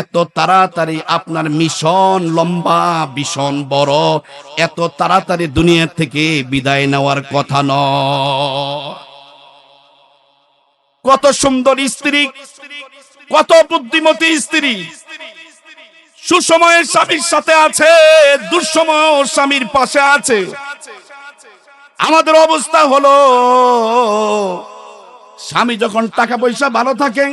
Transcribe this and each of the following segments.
এত তাড়াতাড়ি আপনার মিশন লম্বা, ভীষণ বড়, এত তাড়াতাড়ি দুনিয়া থেকে বিদায় নেওয়ার কথা নয়। কত সুন্দর স্ত্রী, কত বুদ্ধিমতী স্ত্রী, সুসময়ে স্বামীর সাথে আছে, দুঃসময়ে স্বামীর পাশে আছে। আমাদের অবস্থা হলো, স্বামী যখন টাকা পয়সা ভালো থাকে,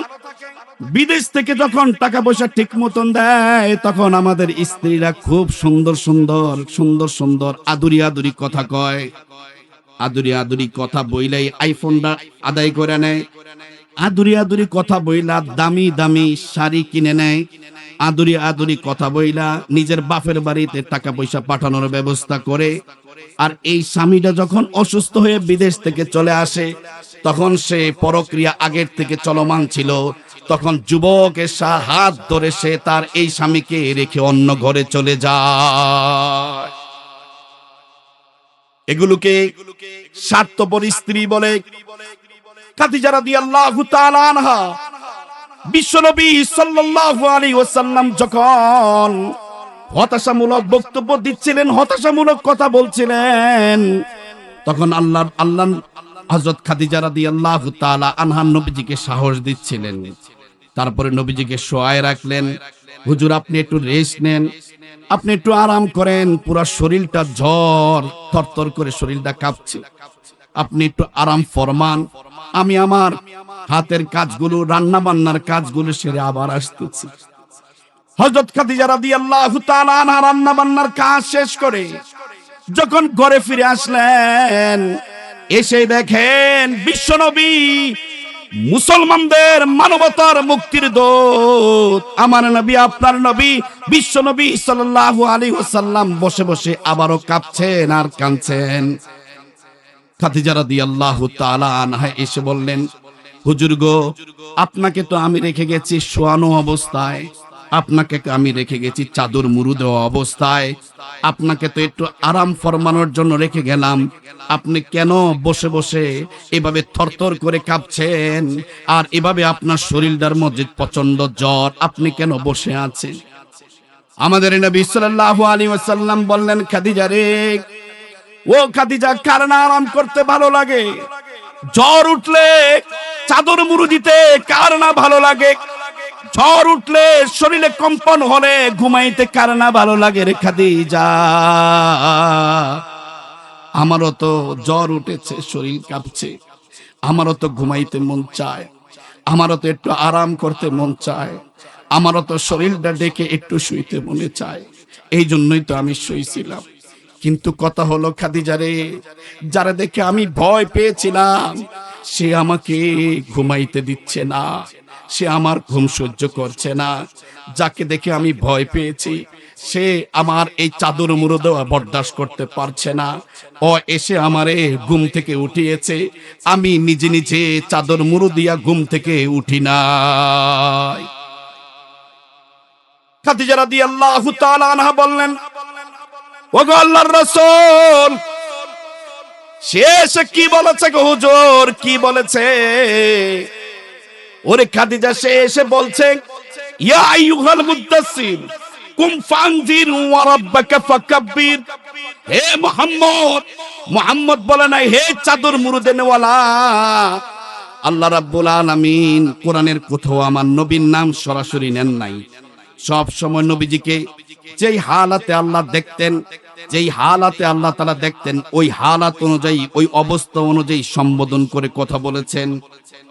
বিদেশ থেকে যখন টাকা পয়সা ঠিক মতন দেয়, তখন আমাদের স্ত্রীরা খুব সুন্দর সুন্দর সুন্দর সুন্দর আদুরি আদুরি কথা কয়। আদুরি আদুরি কথা বইলাই আইফোনটা আদায় করে নেয়, আদুরি আদুরি কথা বইলা দামি দামি শাড়ি কিনে নেয়, আদুরি আদুরি কথা বইলা নিজের বাপের বাড়িতে টাকা পয়সা পাঠানোর ব্যবস্থা করে। আর এই স্বামীটা যখন অসুস্থ হয়ে বিদেশ থেকে চলে আসে, তখন সে পরক্রিয়া আগের থেকে চলমান ছিল, তখন যুবকের হাত ধরে সে তার এই স্বামীকে রেখে অন্য ঘরে চলে যায়। এগুলোকে স্বার্থপর স্ত্রী বলে। খাদিজা রাদিয়াল্লাহু তাআলা আনহা বিশ্বনবী সাল্লাল্লাহু আলাইহি ওয়াসাল্লাম যখন হতাশামূলক বক্তব্য দিচ্ছিলেন, হতাশামূলক কথা বলছিলেন, তখন আল্লাহ হযরত খাদিজা রাদিয়াল্লাহু তাআলা আনহা নবীজিকে সাহস দিচ্ছিলেন। তারপরে নবীজিকে শোয়ায় রাখলেন, হুজুর আপনি একটু রেস্ট নেন, আপনি একটু আরাম করেন, পুরো শরীরটা জ্বর, থরথর করে শরীরটা কাঁপছে, আপনি একটু আরাম ফরমান, আমি আমার হাতের কাজগুলো, রান্না বান্নার কাজগুলো সেরে আবার আসতেছি। হযরত খাদিজা রাদিয়াল্লাহু তাআলা আনহা রান্না বান্নার কাজ শেষ করে যখন ঘরে ফিরে আসলেন, এসে দেখেন বিশ্বনবী, মুসলমানদের মানবতার মুক্তির দূত, আমার নবী, আপনার নবী বিশ্বনবী সাল্লাল্লাহু আলাইহি ওয়াসাল্লাম বসে বসে আবারও কাঁপছেন আর কাঁদছেন। খাদিজা রাদিয়াল্লাহু তাআলা আনহা এসে বললেন, হুজুর গো, আপনাকে তো আমি রেখে গেছি শোয়ানো অবস্থায়, আপনাকে আমি রেখে গেছি চাদর মুড়ু দেওয়া অবস্থায়, আপনাকে তো একটু আরাম ফরমানোর জন্য রেখে গেলাম, আপনি কেন বসে বসে এভাবে থরথর করে কাঁপছেন, আর এভাবে আপনার শরীরটার মধ্যে প্রচন্ড জ্বর, আপনি কেন বসে আছেন? আমাদের নবী সাল্লাল্লাহু আলাইহি ওয়াসাল্লাম বললেন, খাদিজা রে, ও খাদিজা, কার না আরাম করতে ভালো লাগে? জ্বর উঠলে চাদর মুড়ু দিতে কার না ভালো লাগে? ঝড় উঠলে, শরীরে কম্পন হলে ঘুমাইতে কার না ভালো লাগে রে খাদিজা? আমারও তো জ্বর উঠেছে, শরীর কাঁপছে, আমারও তো ঘুমাইতে মন চায়, আমারও তো একটু আরাম করতে মন চায়, আমারও তো শরীরটা ডেকে একটু শুইতে মনে চায়, এই জন্যই তো আমি শুইছিলাম। কিন্তু কথা হলো খাদিজা রে, যারা দেখে আমি ভয় পেয়েছিলাম, সে আমাকে ঘুমাইতে দিচ্ছে না, সে আমার ঘুম সহ্য করছে না। যাকে দেখে আমি ভয় পেয়েছি, সে আমার এই চাদর মুড়ো দেওয়া বরদাস্ত করতে পারছে না, ও এসে আমারে ঘুম থেকে উঠিয়েছে, আমি নিজে নিজে চাদর মুড়ো দিয়া ঘুম থেকে উঠি নাই। খাদিজা রাদিয়াল্লাহু তাআলা আনহা বললেন, ওগো আল্লাহর রাসূল, শেষে কি বলেছে গো হুজুর, কি বলেছে? ওরে খাদিজা, সে এসে বলছে, ইয়া আইয়ুহাল মুদ্দাসসির কুম ফানজির ওয়া রাব্বাকা ফাকাব্বির। হে মুহাম্মদ, মুহাম্মদ বলে নাই, হে চাদর মুড়ো দেনেওয়ালা, আল্লাহ রাব্বুল আলামিন কোরআনের কোথাও আমার নবীর নাম সরাসরি নেন নাই। সব সময় নবীজিকে যেই হালাতে আল্লাহ দেখতেন, যেই হালাতে আল্লাহ তাআলা দেখতেন, ওই হালাত অনুযায়ী, ওই অবস্থা অনুযায়ী সম্বোধন করে কথা বলেছেন।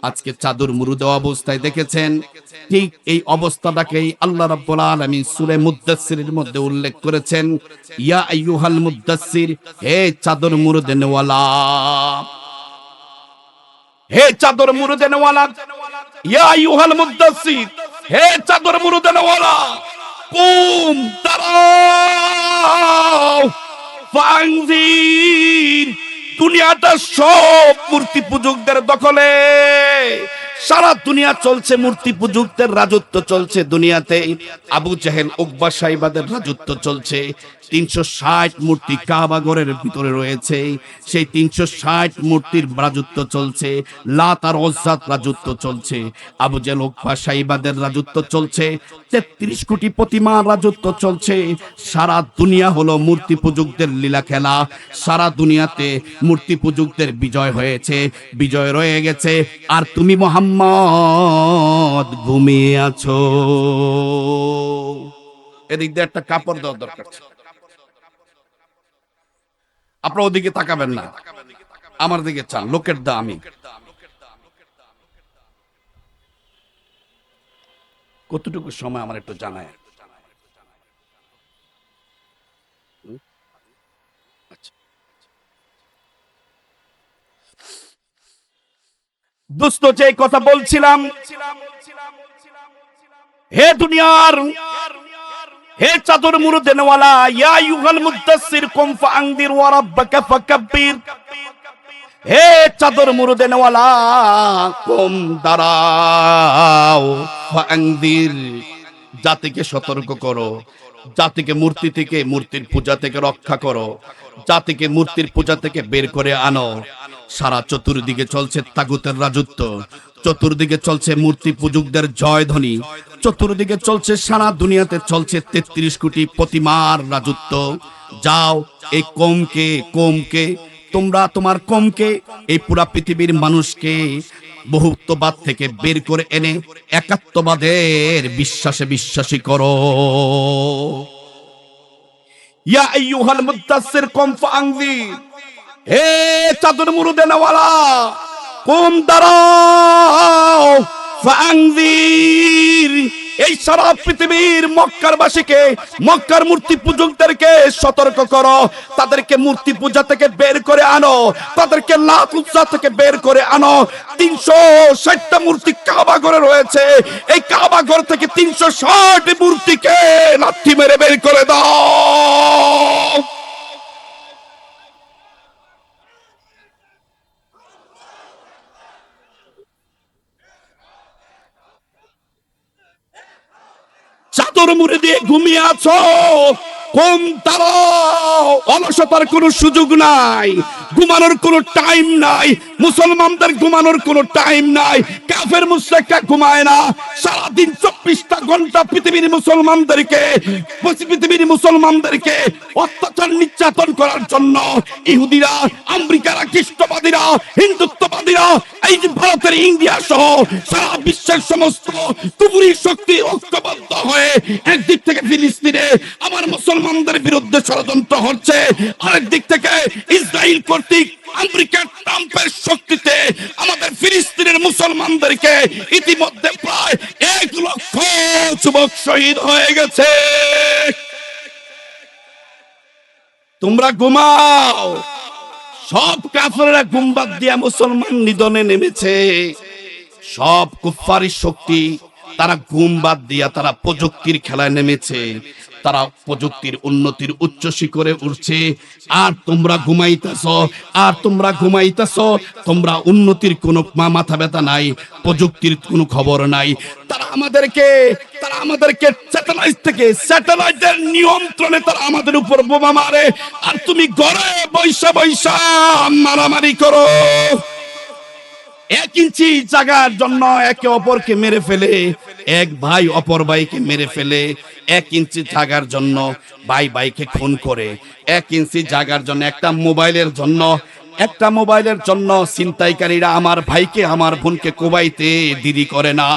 আজকে চাদর মুড়ো দেওয়া অবস্থায় দেখেছেন, ঠিক এই অবস্থাটাকেই আল্লাহ রাব্বুল আলামিন সূরা মুদ্দাসসিরের মধ্যে উল্লেখ করেছেন, ইয়া আইয়ুহাল মুদ্দাসসির, হে চাদর মুড়ো দেনেওয়ালা, হে চাদর মুড়ো দেনেওয়ালা, ইয়া আইয়ুহাল মুদ্দাসসির, হে চাদর মুড়ো দেনেওয়ালা, কুম, দাঁড়াও, ফানজির, দুনিয়াটা সব মূর্তি পূজকদের দখলে, সারা দুনিয়া চলছে মূর্তি পূজকদের রাজত্ব চলছে দুনিয়াতে। আবু জেহেল উকবা সাইবাদের রাজত্ব চলছে। 360 মূর্তি কাবা ঘরের ভিতরে রয়েছে, সেই 360 মূর্তির রাজত্ব চলছে। লাত আর উজ্জার রাজত্ব চলছে, আবু জেহেল উকবা সাইবাদের রাজত্ব চলছে। 33 কোটি প্রতিমার রাজত্ব চলছে। সারা দুনিয়া হলো মূর্তি পূজকদের লীলা খেলা। সারা দুনিয়াতে মূর্তি পূজকদের বিজয় হয়েছে, বিজয় রয়ে গেছে, আর তুমি মুহাম্মদ ঘুমিয়ে আছো। এদিক দিয়ে একটা কাপড় দেওয়া দরকার। আপনারা ওদিকে তাকাবেন না, আমার দিকে চান। লোকের দা আমি কতটুকু সময় আমার একটু জানায়। দোস্ত, যে কথা বলছিলাম, হে দুনিয়ার, হে চাদর মুড়ে দেনেওয়ালা, ইয়া আইয়ুহাল মুদ্দাসসির কুম ফাআনদির ওয়া রাব্বাকা ফাকাব্বির। হে চাদর মুড়ে দেনেওয়ালা, কুম দাঁড়াও, ফাআনদির, জাতিকে সতর্ক করো, জাতিকে মূর্তি থেকে, মূর্তির পূজা থেকে রক্ষা করো, জাতিকে মূর্তির পূজা থেকে বের করে আনো। সারা চতুর্দিকে চলছে তাগুতের রাজত্ব, চতুর্দিকে চলছে মূর্তি পূজকদের জয়ধ্বনি, চতুর্দিকে চলছে, সারা দুনিয়াতে চলছে 33 কোটি প্রতিমার রাজত্ব। যাও এই কমকে তোমরা, তোমার কমকে, এই পুরা পৃথিবীর মানুষকে বহুত্ববাদ থেকে বের করে এনে একাত্মবাদের বিশ্বাসে বিশ্বাসী করো। ইয়া আইয়ুহাল মুদ্দাসসির কুম ফাআনদির, হে চাদর মুড়ে দেনেওয়ালা, কুম দাঁড়াও, ফাআনদির, এই সারা পৃথিবীর মক্কার বাসীকে, মক্কার মূর্তি পূজকদেরকে সতর্ক করো, তাদেরকে মূর্তি পূজা থেকে বের করে আনো, তাদেরকে লাত উজ্জা থেকে বের করে আনো। 360টা মূর্তি কাবা ঘরে রয়েছে, এই কাবা ঘর থেকে 360 মূর্তিকে লাথি মেরে বের করে দাও। চাদর মুড়ে দিয়ে ঘুমিয়ে আছো, কম দাঁড়াও। অলসতার কোনো সুযোগ নাই, ঘুমানোর কোনো টাইম নাই, মুসলমানদের ঘুমানোর কোনো টাইম নাই। কাফের মুশরিকরা ঘুমায় না, সারাদিন 24টা ঘন্টা পৃথিবীর মুসলমানদেরকে অত্যাচার নির্যাতন করার জন্য ইহুদিরা, আমেরিকারা, খ্রিস্টবাদীরা, হিন্দুত্ববাদীরা, এই যে ভারতের ইন্ডিয়া সহ সারা বিশ্বের সমস্ত কুফরি শক্তি ঐক্যবদ্ধ হয়ে একদিক থেকে ফিলিস্তিনে আমার মুসলমানদের বিরুদ্ধে ষড়যন্ত্র হচ্ছে, আরেক দিক থেকে ইসরায়েল কর্তৃক আমেরিকার ট্রাম্পের শক্তিতে আমাদের ফিলিস্তিনের মুসলমানদেরকে ইতিমধ্যে প্রায় 1 লক্ষ যুবক শহীদ হয়ে গেছে। তোমরা ঘুমাও। সব কাফেররা গুম্বাদ দিয়া মুসলমান নিধনে নেমেছে। সব কুফারি শক্তি তারা গুম্বাদ দিয়া তারা প্রযুক্তির খেলায় নেমেছে, তারা প্রযুক্তির উন্নতির উচ্চ শিখরে উঠছে। আর তোমরা ঘুমাইতেছ, তোমরা উন্নতির কোনো মাথা ব্যথা নাই, প্রযুক্তির কোনো খবর নাই। তারা আমাদেরকে স্যাটেলাইটের নিয়ন্ত্রণে তারা আমাদের উপর বোমা মারে, আর তুমি ঘরে বৈশা মারামারি করো। 1 ইঞ্চি জায়গার জন্য একে অপরকে মেরে ফেলে, এক ভাই অপর ভাইকে মেরে ফেলে। 1 ইঞ্চি জায়গার জন্য ভাই ভাইকে খুন করে। 1 ইঞ্চি জায়গার জন্য, একটা মোবাইলের জন্য ছিনতাইকারীরা আমার ভাইকে, আমার বোনকে কোবাইতে দেরি করে না।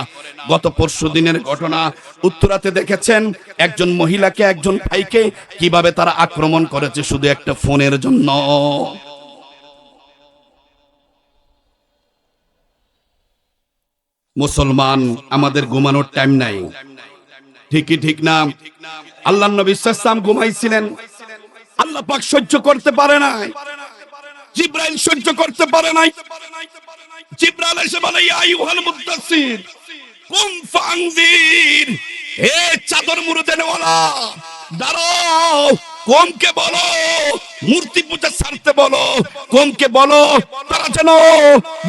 গত পরশু দিনের ঘটনা, উত্তরাতে দেখেছেন একজন মহিলাকে, একজন ভাইকে কিভাবে তারা আক্রমণ করেছে শুধু একটা ফোনের জন্য। মুসলমান, আমাদের ঘুমানোর টাইম নাই, ঠিকই ঠিক না? আল্লাহর নবী সাল্লাল্লাহু আলাইহি ওয়াসাল্লাম ঘুমাইছিলেন, আল্লাহ পাক সহ্য করতে পারে নাই, জিবরাইল সহ্য করতে পারে নাই। জিবরাইল এসে বলে, ইয়া আইয়ুহাল মুদ্দাসসির কুম ফাআনদির, হে চাদর মুড়ে দেনেওয়ালা, দাঁড়াও, কমকে বলো মূর্তি পূজা ছাড়তে বলো, কমকে বলো তারা যেন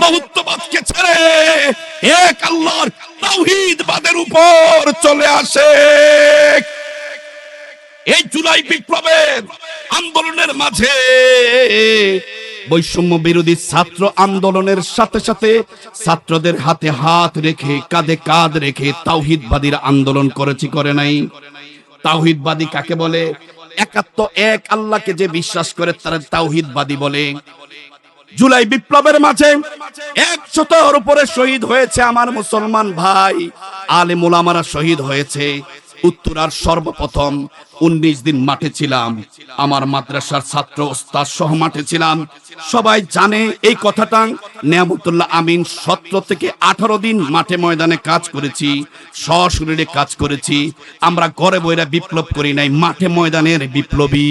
বহুত্ববাদকে ছেড়ে এক আল্লাহর তাওহীদবাদের উপর চলে আসে। এই জুলাই বিপ্লবের আন্দোলনের মাঝে বৈষম্য বিরোধী ছাত্র আন্দোলনের সাথে সাথে ছাত্রদের হাতে হাত রেখে কাঁধে কাঁধ রেখে তাওহীদবাদীর আন্দোলন করেছি, করে নাই? তাওহীদবাদী কাকে বলে? একাত্ম এক আল্লাহকে যে বিশ্বাস করে তারা তাওহীদবাদী বলে। জুলাই বিপ্লবের মাঝে 100-এর উপরে শহীদ হয়েছে আমার মুসলমান ভাই, আলেম ওলামারা শহীদ হয়েছে। উত্তরার সর্বপ্রথম 19 দিন মাঠে ছিলাম, আমার মাদ্রাসার ছাত্র ওস্তাদ সহ মাঠে ছিলাম। সবাই জানে এই কথাটা। নিয়ামতুল্লাহ আমিন 17 থেকে 18 দিন মাঠে ময়দানে কাজ করেছি, সশরীরে কাজ করেছি। আমরা ঘরে বইরা বিপ্লব করি নাই, মাঠে ময়দানের বিপ্লবী।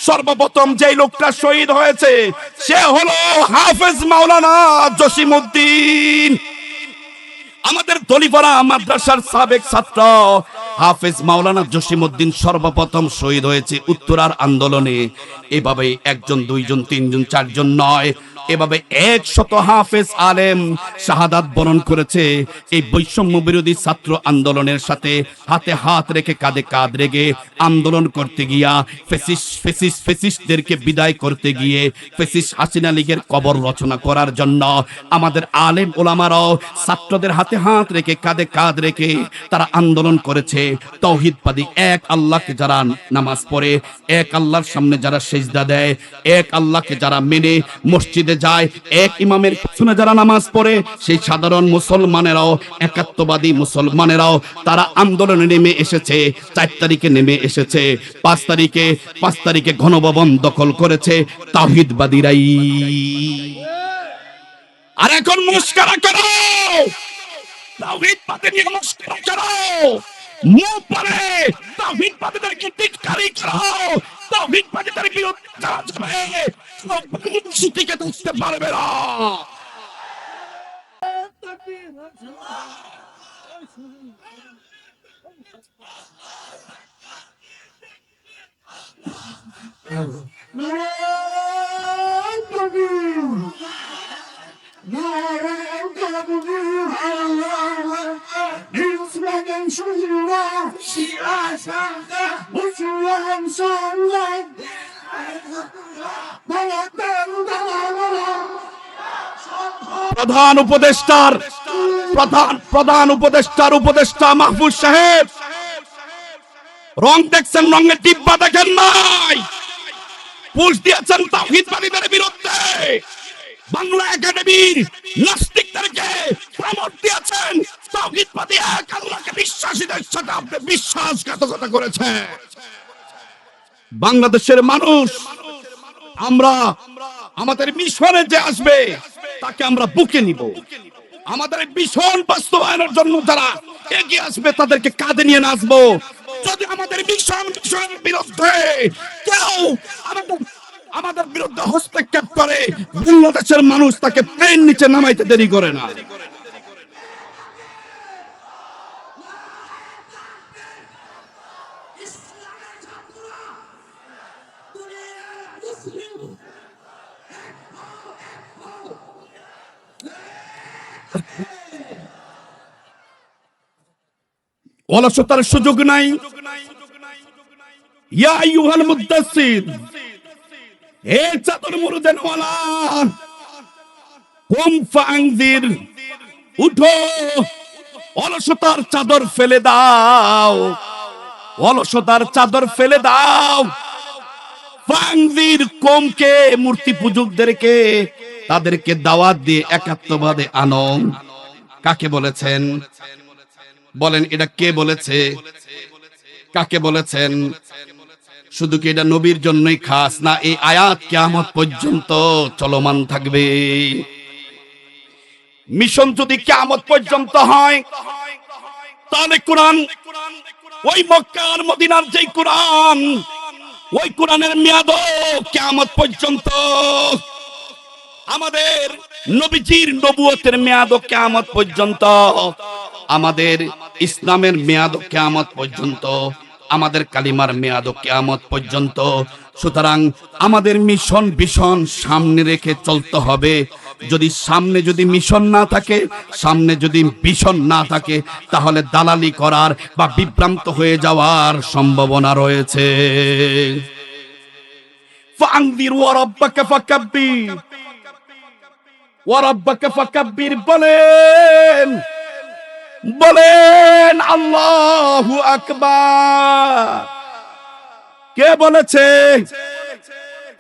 সর্বপ্রথম যে লোকটা শহীদ হয়েছে সে হলো হাফেজ মাওলানা জসিমউদ্দিন, আমাদের দলিপাড়া মাদ্রাসার সাবেক ছাত্র হাফেজ মাওলানা জসিমউদ্দিন সর্বপ্রথম শহীদ হয়েছে উত্তরার আন্দোলনে। এভাবে 1 জন 2 জন 3 জন 4 জন নয়, এভাবে 100 হাফেজ আলেম শাহাদাত বরণ করেছে এই বৈষম্য বিরোধী ছাত্র আন্দোলনের সাথে হাতে হাত রেখে কাঁধে কাঁধ রেখে আন্দোলন করতে গিয়া ফেসিস্টদেরকে বিদায় করতে গিয়ে ফেসিস্ট হাসিনা লীগের কবর রচনা করার জন্য আমাদের আলেম ওলামারাও ছাত্রদের হাতে হাত রেখে কাঁধে কাঁধ রেখে তারা আন্দোলন করেছে। তাওহীদবাদী এক আল্লাহকে যারা নামাজ পড়ে, এক আল্লাহর সামনে যারা সিজদা দেয়, এক আল্লাহকে যারা মেনে মসজিদে যায়, এক ইমামের পিছনে যারা নামাজ পড়ে, সেই সাধারণ মুসলমানেরাও একাত্মবাদী মুসলমানেরাও তারা আন্দোলনে নেমে এসেছে। 4 তারিখে নেমে এসেছে, 5 তারিখে গণভবন দখল করেছে তাওহীদবাদীরাই। আর এখন মুশকিল করো, তাওহীদবাদী নিয়ে মুশকিল করো, মুখ পরে তাওহীদবাদীদেরকে টিটকারি করো, তাওহীদবাদীদের বিরুদ্ধে যারা যাবে টিকে থাকতে পারবে না। প্রধান উপদেষ্টার উপদেষ্টা মাহফুজ সাহেব রং দেখছেন, রঙের টিপ্পা দেখেন নাই, পুশ দিয়েছেন তাওহীদবাদীদের বিরুদ্ধে। বাংলা একাডেমির নাস্তিকদেরকে প্রমোট দিয়েছেন, তাওহীদবাদী এক আল্লাহকে বিশ্বাসীদের সাথে আপনি বিশ্বাসঘাতকতা করেছেন। বাংলাদেশের মানুষ, আমরা আমাদের মিশনে যে আসবে তাকে আমরা বুকে নিব। আমাদের মিশন বাস্তবায়নের জন্য যারা এগিয়ে আসবে তাদেরকে কাঁধে নিয়ে নাচবো। যদি আমাদের মিশনের বিরুদ্ধে কেউ আমাদের বিরুদ্ধে হস্তক্ষেপ করে, বাংলাদেশের মানুষ তাকে প্লেন নিচে নামাইতে দেরি করে না। অলসতার সুযোগ নাই। ইয়া আইয়ুহাল মুদ্দাসসির, হে চাদর মুরদেনওয়ালা, কুম ফাআনজির, উঠো, অলসতার চাদর ফেলে দাও, অলসতার চাদর ফেলে দাও। ফাআনজির, কমকে মূর্তি পূজকদেরকে তাদেরকে দাওয়াত দিয়ে একাত্মবাদে আনো। কাকে বলেছেন বলেন? এটা কে বলেছে? কাকে বলেছেন? শুধু কি এটা নবীর জন্যই খাস, না এই আয়াত কিয়ামত পর্যন্ত চলমান থাকবে? মিশন যদি কিয়ামত পর্যন্ত হয় তাহলে কোরআন, ওই মক্কা আর মদিনার যেই কোরআন, ওই কোরআনের মেয়াদ কিয়ামত পর্যন্ত। আমাদের নবীজির নবুয়তের মেয়াদ কিয়ামত পর্যন্ত, আমাদের ইসলামের মেয়াদ কিয়ামত পর্যন্ত। আমাদের কালিমার মেয়াদ কিয়ামত পর্যন্ত। সুতরাং আমাদের মিশন ভীষণ সামনে রেখে চলতে হবে। সামনে যদি মিশন না থাকে, সামনে যদি ভীষণ না থাকে, তাহলে দালালি করার বা বিভ্রান্ত হয়ে যাওয়ার সম্ভাবনা রয়েছে। ফাআনযির ওয়া রাব্বাকা ফাকাব্বির, ওয়া রাব্বাকা ফাকাব্বির বলেন আল্লাহু আকবার। কে বলেছে?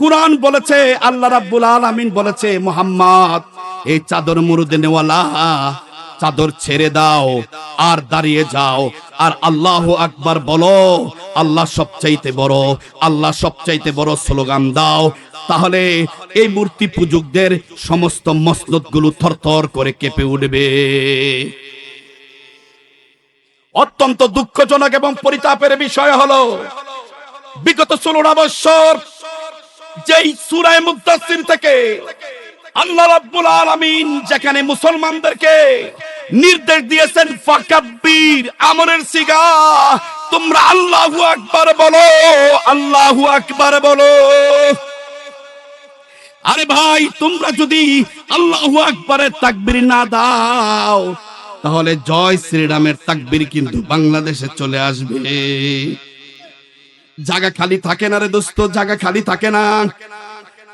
কুরআন বলেছে, আল্লাহ রাব্বুল আলামিন বলেছে, মুহাম্মদ এই চাদর মুরুদে নেওয়ালা, চাদর ছেড়ে দাও আর দাঁড়িয়ে যাও আর আল্লাহু আকবার বলো। আল্লাহ সবচাইতে বড়, আল্লাহ সবচাইতে বড় স্লোগান দাও। তাহলে এই মূর্তি পূজকদের সমস্ত মসনদগুলো থরথর করে কেঁপে উঠবে। অত্যন্ত দুঃখজনক এবং পরিতাপের বিষয় হলো, বিগত 16 বছর যেই সূরা মুদ্দাসসির থেকে আল্লাহ রাব্বুল আলামিন যেখানে মুসলমানদেরকে নির্দেশ দিয়েছেন ফাকাব্বির, আমরের সিগা, তোমরা আল্লাহু আকবার বলো, আল্লাহু আকবার বলো। আরে ভাই, তোমরা যদি আল্লাহু আকবারের তাকবীর না দাও, তাহলে জয় শ্রীরামের তাকবীর কিন্তু বাংলাদেশে চলে আসবে। জায়গা খালি থাকে না রে দোস্ত, জায়গা খালি থাকে না।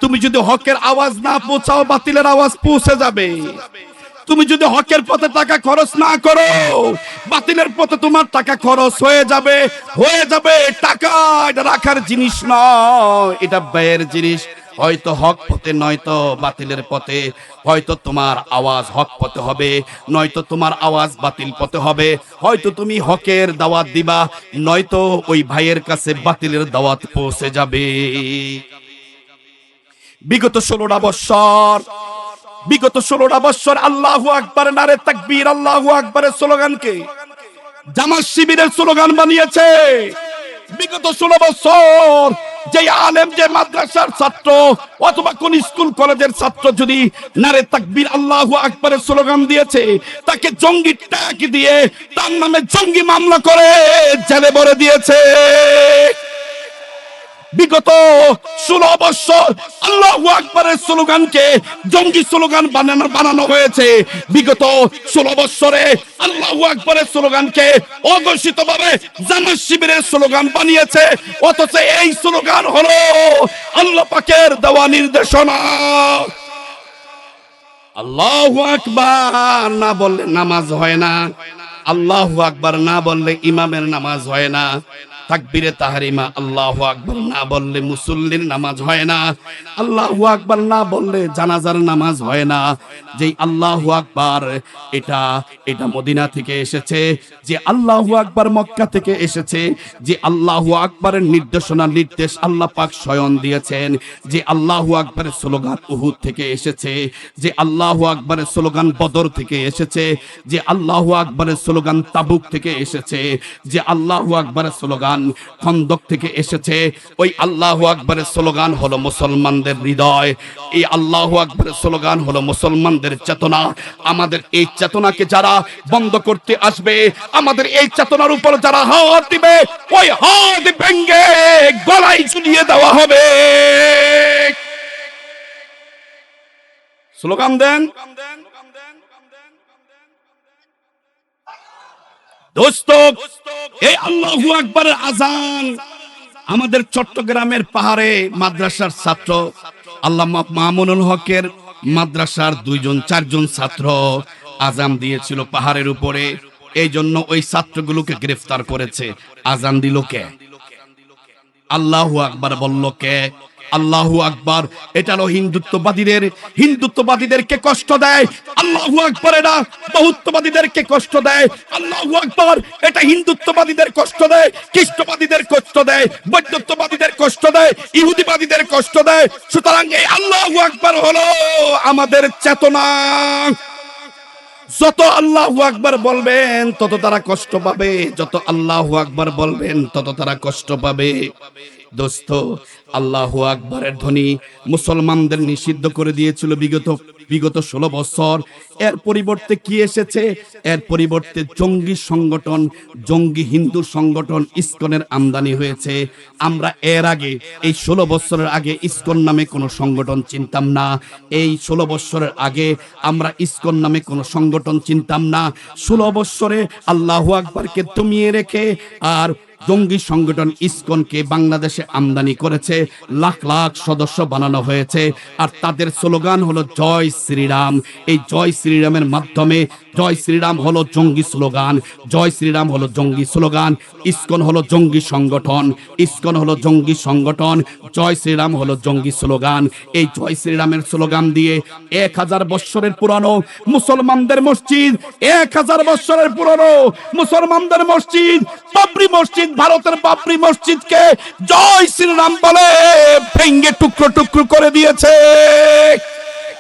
তুমি যদি হকের আওয়াজ না পৌঁছাও, বাতিলের আওয়াজ পৌঁছে যাবে। তুমি যদি হকের পথে টাকা খরচ না করো, বাতিলের পথে তোমার টাকা খরচ হয়ে যাবে। টাকা এটা রাখার জিনিস নয়, এটা ব্যয়ের জিনিস। হয়তো হক পথে নয়তো বাতিলের পথে, হয়তো তোমার আওয়াজ হক পথে হবে, নয়তো তোমার আওয়াজ বাতিল পথে হবে। হয়তো তুমি হকের দাওয়াত দিবা, নয়তো ওই ভাইয়ের কাছে বাতিলের দাওয়াত পৌঁছে যাবে। বিগত 16টা বছর আল্লাহু আকবার নারে তাকবীর, আল্লাহু আকবারের স্লোগানকে জামাত শিবিরের স্লোগান বানিয়েছে। বিগত 16 বছর যে আলেম, যে মাদ্রাসার ছাত্র অথবা কোন স্কুল কলেজের ছাত্র যদি নারে তাকবীর আল্লাহু আকবারের স্লোগান দিয়েছে, তাকে জঙ্গি ট্যাগ দিয়ে তার নামে জঙ্গি মামলা করে জেলে ভরে দিয়েছে। বিগত 16 বছর আল্লাহু আকবারের স্লোগানকে জঙ্গি স্লোগান বানানো হয়েছে। বিগত 16 বছরে আল্লাহু আকবারের স্লোগানকে অঘোষিতভাবে জামাত শিবিরের স্লোগান বানিয়েছে। অথচ এই স্লোগান হলো আল্লাহ পাকের দেওয়া নির্দেশনা। আল্লাহু আকবার না বললে নামাজ হয় না, আল্লাহু আকবার না বললে ইমামের নামাজ হয় না, তাকবীরে তাহরিমা আল্লাহু আকবার না বললে মুসল্লির নামাজ হয় না, আল্লাহু আকবার না বললে জানাজার নামাজ হয় না। যেই আল্লাহু আকবার এটা মদিনা থেকে এসেছে, যে আল্লাহু আকবার মক্কা থেকে এসেছে, যে আল্লাহু আকবারের নির্দেশ আল্লাহ পাক স্বয়ং দিয়েছেন, যে আল্লাহু আকবারের স্লোগান উহুদ থেকে এসেছে, যে আল্লাহু আকবারের স্লোগান বদর থেকে এসেছে, যে আল্লাহু আকবারের স্লোগান তাবুক থেকে এসেছে, যে আল্লাহু আকবারের স্লোগান খন্দক থেকে এসেছে। ওই আল্লাহু আকবারের স্লোগান হলো মুসলমানদের হৃদয়, এই আল্লাহু আকবারের স্লোগান হলো মুসলমানদের চেতনা। আমাদের এই চেতনাকে যারা বন্ধ করতে আসবে, আমাদের এই চেতনার উপর যারা হাত দিবে, ওই হাত ভেঙে গলায় ঝুলিয়ে দেওয়া হবে। স্লোগান দেন দোস্ত। এই আল্লাহু আকবারের আজান আমাদের চট্টগ্রামের পাহাড়ে মাদ্রাসার ছাত্র আল্লামা মামুনুল হকের মাদ্রাসার 2-4জন ছাত্র আজান দিয়েছিল পাহাড়ের উপরে। এই জন্য ওই ছাত্রগুলোকে গ্রেফতার করেছে। আজান দিল কে? আল্লাহু আকবার বলল কে? আল্লাহু আকবার এটা হলো হিন্দুত্ববাদীদেরকে কষ্ট দেয়। আল্লাহু আকবার এটা বহুত্ববাদীদেরকে কষ্ট দেয়। আল্লাহু আকবার এটা হিন্দুত্ববাদীদের কষ্ট দেয়, খ্রিস্টবাদীদের কষ্ট দেয়, বৌদ্ধত্ববাদীদের কষ্ট দেয়, ইহুদিবাদীদের কষ্ট দেয়। সুতরাং এই আল্লাহু আকবার হলো আমাদের চেতনা। যত আল্লাহু আকবার বলবেন তত তারা কষ্ট পাবে, যত আল্লাহু আকবার বলবেন তত তারা কষ্ট পাবে। দোস্ত, আল্লাহু আকবারের ধ্বনি মুসলমানদের নিষিদ্ধ করে দিয়েছিল বিগত 16 বছর। এর পরিবর্তে কি এসেছে? এর পরিবর্তে জঙ্গি সংগঠন, জঙ্গি হিন্দু সংগঠন ইসকনের আমদানি হয়েছে। আমরা এর আগে, এই 16 বছরের আগে ইসকন নামে কোনো সংগঠন চিনতাম না। এই 16 বছরের আগে আমরা ইসকন নামে কোনো সংগঠন চিনতাম না। 16 বছরে আল্লাহু আকবারকে দমিয়ে রেখে আর জঙ্গি সংগঠন ইসকনকে বাংলাদেশে আমদানি করেছে, লাখ লাখ সদস্য বানানো হয়েছে। আর তাদের স্লোগান হলো জয় শ্রীরাম। এই জয় শ্রীরামের মাধ্যমে, জয় শ্রীরাম হলো জঙ্গি স্লোগান, জয় শ্রীরাম হলো জঙ্গি স্লোগান। ইসকন হলো জঙ্গি সংগঠন, ইসকন হলো জঙ্গি সংগঠন, জয় শ্রীরাম হলো জঙ্গি স্লোগান। এই জয় শ্রীরামের স্লোগান দিয়ে 1000 বছরের পুরানো মুসলমানদের মসজিদ, 1000 বছরের পুরানো মুসলমানদের মসজিদ, বাবরি মসজিদ, ভারতের বাবরি মসজিদকে জয় শ্রীরাম বলে ভেঙ্গে টুকরো টুকরো করে দিয়েছে।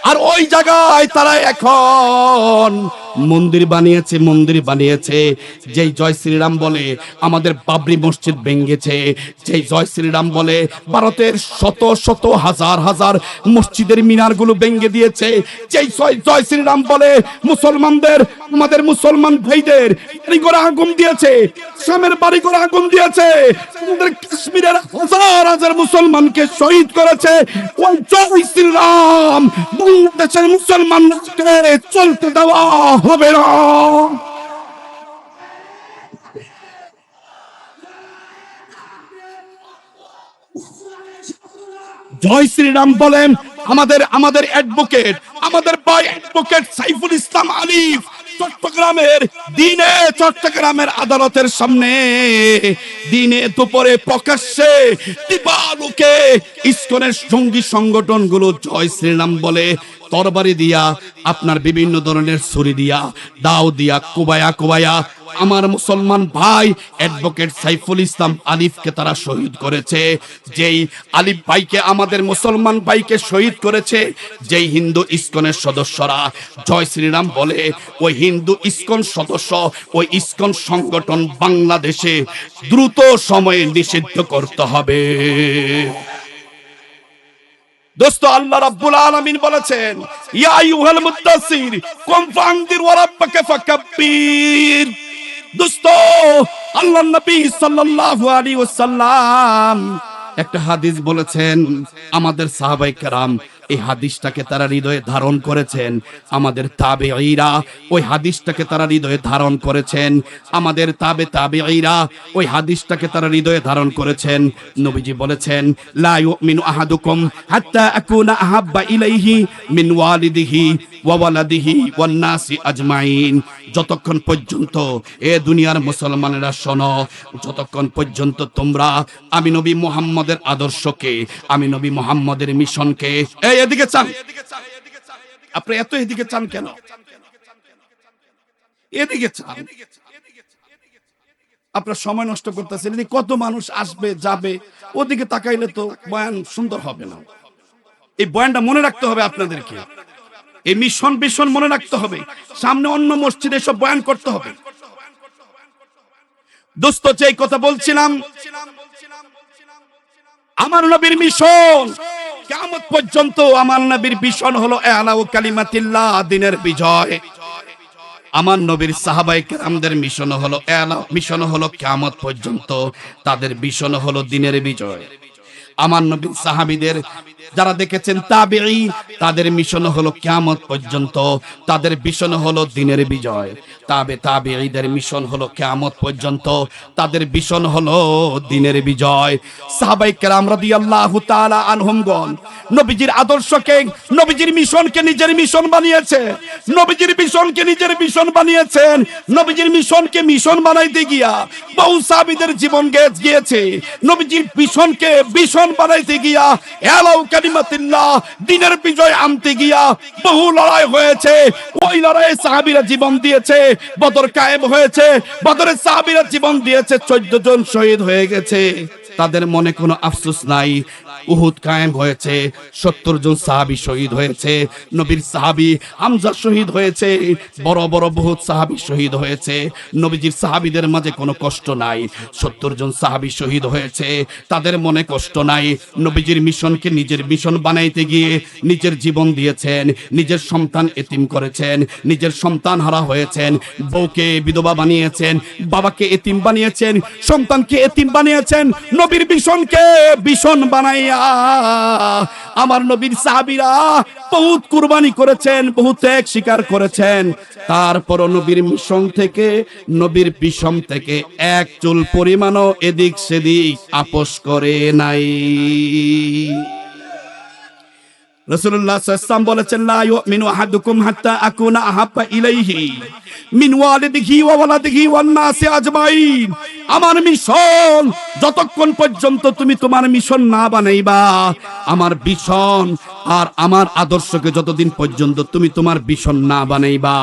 আর ওই জায়গায় তারা এখন মন্দির বানিয়েছে। যেই জয় শ্রীরাম বলে আমাদের বাবরি মসজিদ ভেঙ্গেছে, যেই জয় শ্রীরাম বলে ভারতের শত শত হাজার হাজার মসজিদের মিনারগুলো ভেঙ্গে দিয়েছে, যেই জয় শ্রীরাম বলে মুসলমানদের, আমাদের মুসলমান ভাইদের বাড়িঘরে আগুন দিয়েছে, শামের বাড়িঘরে আগুন দিয়েছে, আমাদের কাশ্মীরের হাজার হাজার মুসলমানকে শহীদ করেছে। ওই জয় শ্রীরাম বাংলাদেশের মুসলমানকে চলতে দেওয়া হবে না। জয় শ্রীরাম বলেন আমাদের অ্যাডভোকেট, আমাদের ভাই অ্যাডভোকেট সাইফুল ইসলাম আলিফ চট্টগ্রামের আদালতের সামনে দিনে দুপুরে প্রকাশ্যে দিবালোকে ইসকনের জঙ্গি সংগঠনগুলো জয় শ্রীরাম বলে তরবারি দিয়া, আপনার বিভিন্ন ধরনের ছুরি দিয়া, দাও দিয়া কোবায়া আমার মুসলমান ভাই অ্যাডভোকেট সাইফুল ইসলাম আলিফকে তারা শহীদ করেছে। যেই আলিফ ভাইকে, আমাদের মুসলমান ভাইকে শহীদ করেছে যেই হিন্দু ইসকনের সদস্যরা জয় শ্রীরাম বলে, ওই হিন্দু ইসকন সদস্য, ওই ইসকন সংগঠন বাংলাদেশে দ্রুত সময়ে নিষিদ্ধ করতে হবে। দোস্ত, আল্লাহ রাব্বুল আলামিন বলেছেন, ইয়া আইয়ুহাল মুদ্দাসসির কুম ফানদির ওয়া রাব্বাকা ফাকাব্বির। দোস্ত, আল্লাহর নবী সাল্লাল্লাহু আলাইহি ওয়াসাল্লাম একটা হাদিস বলেছেন, আমাদের সাহাবায়ে কেরাম এই হাদিসটাকে তারা হৃদয়ে ধারণ করেছেন, আমাদের তাবেঈরা ওই হাদিসটাকে তারা হৃদয়ে ধারণ করেছেন, আমাদের তাবেঈরা ওই হাদিসটাকে তারা হৃদয়ে ধারণ করেছেন। নবীজি বলেছেন, লা ইউমিনু আহাদুকুম হাত্তা আকুনা আহাব্বা ইলাইহি মিন ওয়ালিদিহি ওয়া ওয়ালাদিহি ওয়ান নাসি আজমাইন। যতক্ষণ পর্যন্ত এ দুনিয়ার মুসলমানেরা শোনো, যতক্ষণ পর্যন্ত তোমরা আমি নবী মুহাম্মদের আদর্শকে, আমি নবী মুহাম্মদের মিশনকে, এদিকে চান, আপনি এত এদিকে চান কেন? এদিকে চান, আপনার সময় নষ্ট করতেছেন। কত মানুষ আসবে যাবে, ওদিকে তাকাইলে তো বয়ান সুন্দর হবে না। এই বয়ানটা মনে রাখতে হবে আপনাদেরকে, এই মিশন মনে রাখতে হবে। সামনে অন্য মসজিদে সব বয়ান করতে হবে। দোস্ত, যেই কথা বলছিলাম, আমার নবীর মিশন কিয়ামত পর্যন্ত, আমার নবীর মিশন হলো ইলাউ কালিমাতিল্লাহ, দিনের বিজয়। আমার নবীর সাহাবায়ে কেরামদের মিশন হলো কিয়ামত পর্যন্ত, তাদের মিশন হলো দিনের বিজয়। আমার নবীর সাহাবীদের যারা দেখেছেন তাবেঈ, তাদের মিশন হলো কিয়ামত পর্যন্ত, তাদের মিশন হলো দিনের বিজয়। তাবেঈদের মিশন হলো কিয়ামত পর্যন্ত, তাদের মিশন হলো দিনের বিজয়। সাহাবায়ে কেরাম রাদিয়াল্লাহু তাআলা আনহুমগণ নবীজির আদর্শকে, নবীজির মিশনকে নিজের মিশন বানিয়েছে, নবীজির মিশনকে নিজের মিশন বানিয়েছেন। নবীজির মিশনকে মিশন বানাইতে গিয়া বহু সাহাবীদের জীবন গিয়েছে। নবীজির মিশনকে মিশন বানাইতে গিয়া ইলাউ কালিমাতিল্লাহ, দিনের বিজয় আনতে গিয়া বহু লড়াই হয়েছে। ওই লড়াইয়ে সাহাবীরা জীবন দিয়েছে, বদর কায়েম হয়েছে, বদরে সাহাবীরা জীবন দিয়েছে, 14 জন শহীদ হয়ে গেছে। তাদের মনে কোনো আফসোস নাই। উহুদ কায়েম হয়েছে, 70 জন সাহাবী শহীদ হয়েছে, নবীর সাহাবী হামজা শহীদ হয়েছে, বড় বড় বহুত সাহাবী শহীদ হয়েছে। নবীজির সাহাবীদের মাঝে কোনো কষ্ট নাই। 70 জন সাহাবী শহীদ হয়েছে, তাদের মনে কষ্ট নাই। নবীজির মিশনকে নিজের মিশন বানাইতে গিয়ে নিজের জীবন দিয়েছেন, নিজের সন্তান এতিম করেছেন, নিজের সন্তান হারা হয়েছেন, বউকে বিধবা বানিয়েছেন, বাবাকে এতিম বানিয়েছেন, সন্তানকে এতিম বানিয়েছেন। নবীর মিশনকে ভীষণ বানাইয়া আমার নবীর সাহাবীরা বহুত কুরবানি করেছেন, বহুত ত্যাগ স্বীকার করেছেন। তারপর নবীর মিশন থেকে, নবীর বিষম থেকে এক চুল পরিমাণও এদিক সেদিক আপোষ করে নাই। রাসূলুল্লাহ সাল্লাল্লাহু আলাইহি ওয়াসাল্লাম বলেছেন, লা ইউমিনু আহাদুকুম হাত্তা আকুনা আহাব্বা ইলাইহি মিন ওয়ালিদিহি ওয়া ওয়ালাদিহি ওয়ান নাসি আজমাইন। আমার মিশন যতক্ষণ পর্যন্ত তুমি তোমার মিশন না বানাইবা, আমার মিশন আর আমার আদর্শকে যতদিন পর্যন্ত তুমি তোমার মিশন না বানাইবা,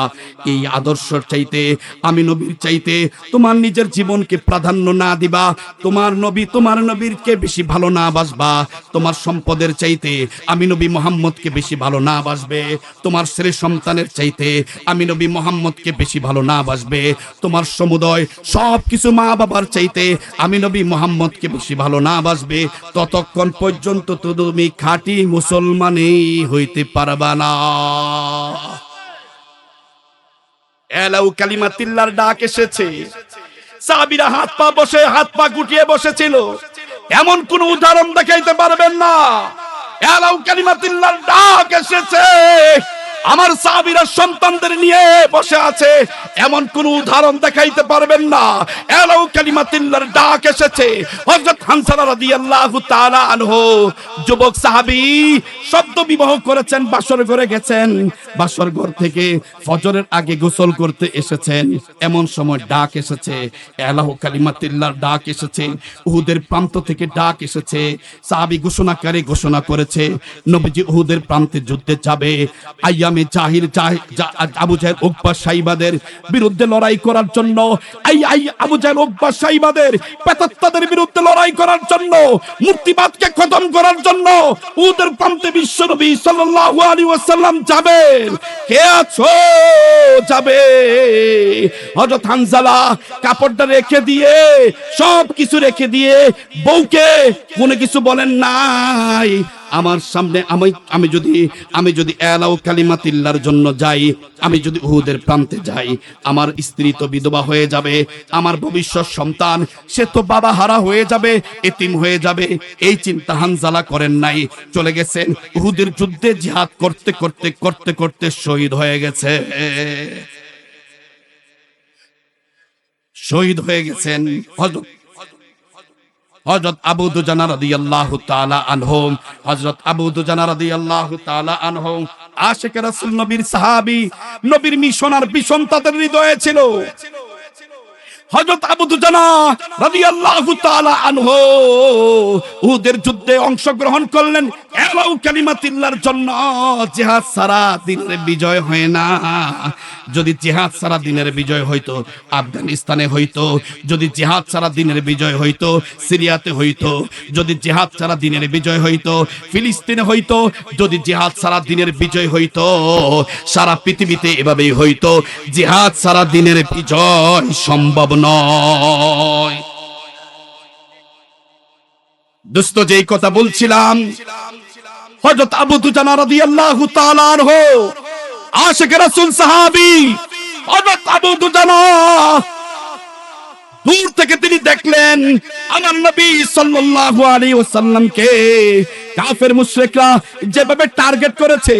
এই আদর্শের চাইতে, আমি নবীর চাইতে তোমার নিজের জীবনকে প্রাধান্য না দিবা, তোমার নবী তোমার নবীরকে বেশি ভালো না বাসবা, তোমার সম্পদের চাইতে আমি নবী মুহাম্মদকে বেশি ভালো না বাসবে, তোমার ছেলে সন্তানের চাইতে আমি নবী মুহাম্মদকে বেশি ভালো না বাসবে, তোমার সমুদয় সব কিছু মা বাবার চাইতে আমি নবী মুহাম্মদকে বেশি ভালো না বাসবে, ততক্ষণ পর্যন্ত তো তুমি খাঁটি মুসলমানই হইতে পারবা না। এলাউ কালিমাতিল্লাহর ডাক এসেছে, সাহাবীরা হাত পা গুটিয়ে বসেছিল। এমন কোন উদাহরণ দেখাইতে পারবেন না। এলাউ কালিমাতিল্লাহর ডাক এসেছে, আমার সাহাবীরা সন্তানদের নিয়ে বসে আছে, এমন কোন উদাহরণ দেখাইতে পারবেন না। এলাউ কালিমাতিল্লাহর ডাক এসেছে। হযরত হানজালা রাদিয়াল্লাহু তাআলা আনহু যুবক সাহাবী, সদ্য বিবাহ করেছেন, বাসর ঘরে গেছেন, বাসর ঘর থেকে ফজরের আগে গোসল করতে এসেছেন, এমন সময় ডাক এসেছে, এলাউ কালিমাতিল্লাহর ডাক এসেছে, উহুদের প্রান্ত থেকে ডাক এসেছে। সাহাবী ঘোষণাকারী ঘোষণা করেছে, নবীজি উহুদের প্রান্তে যুদ্ধে যাবে। আবু জাহেল উকবা সাইবাদের বিরুদ্ধে লড়াই করার জন্য, আবু জাহেল উকবা সাইবাদের পেতাত্তাদের বিরুদ্ধে লড়াই করার জন্য, মূর্তিবাদকে খতম করার জন্য উহুদের প্রান্তে বিশ্বনবী সাল্লাল্লাহু আলাইহি ওয়াসাল্লাম যাবেন। কে আছো? যাবে। হযরত হানজালা কাপড়টা রেখে দিয়ে, সব কিছু রেখে দিয়ে, বউকে কোনো কিছু বলেন নাই, আমার সামনে আমি যদি এলাউ কালিমাতিল্লাহর জন্য যাই, আমি যদি উহুদের প্রান্তে যাই, আমার স্ত্রী তো বিধবা হয়ে যাবে, আমার ভবিষ্যৎ সন্তান সে তো বাবা হারা হয়ে যাবে, এতিম হয়ে যাবে। এই চিন্তা হানজালা করেন নাই, চলে গেছেন উহুদের যুদ্ধে। জিহাদ করতে করতে করতে করতে শহীদ হয়ে গেছে, শহীদ হয়ে গেছেন হযরত আবু দুজানা রাদিয়াল্লাহু তাআলা আনহু। হযরত আবু দুজানা রাদিয়াল্লাহু তাআলা আনহু আশিক রাসূল, নবীর সাহাবী, নবীর মিশন আর ভীষণ তাদের হৃদয়ে ছিল। হযরত আবু দুজানা রাদিয়াল্লাহু তাআলা আনহু উহুদের যুদ্ধে অংশগ্রহণ করলেন এলাউ কালিমাতিল্লাহর জন্য। জিহাদ ছাড়া দিনের বিজয় হয় না। যদি জিহাদ ছাড়া দিনের বিজয় হইতো আফগানিস্তানে হইতো, যদি জিহাদ ছাড়া দিনের বিজয় হইতো সিরিয়াতে হইতো, যদি জিহাদ ছাড়া দিনের বিজয় হইতো ফিলিস্তিনে হইতো, যদি জিহাদ ছাড়া দিনের বিজয় হইতো সারা পৃথিবীতে এভাবেই হইতো। জিহাদ ছাড়া দিনের বিজয় সম্ভব নয়। দোস্ত, যেই কথা বলছিলাম, হযরত আবু দুজানা রাদিয়াল্লাহু তাআলা আনহু আশিক রাসূল সাহাবী, হযরত আবু দুজানা দূর থেকে তিনি দেখলেন আমার নবী সাল্লাল্লাহু আলাইহি ওয়াসাল্লামকে কাফের মুশরিকরা যেভাবে টার্গেট করেছে।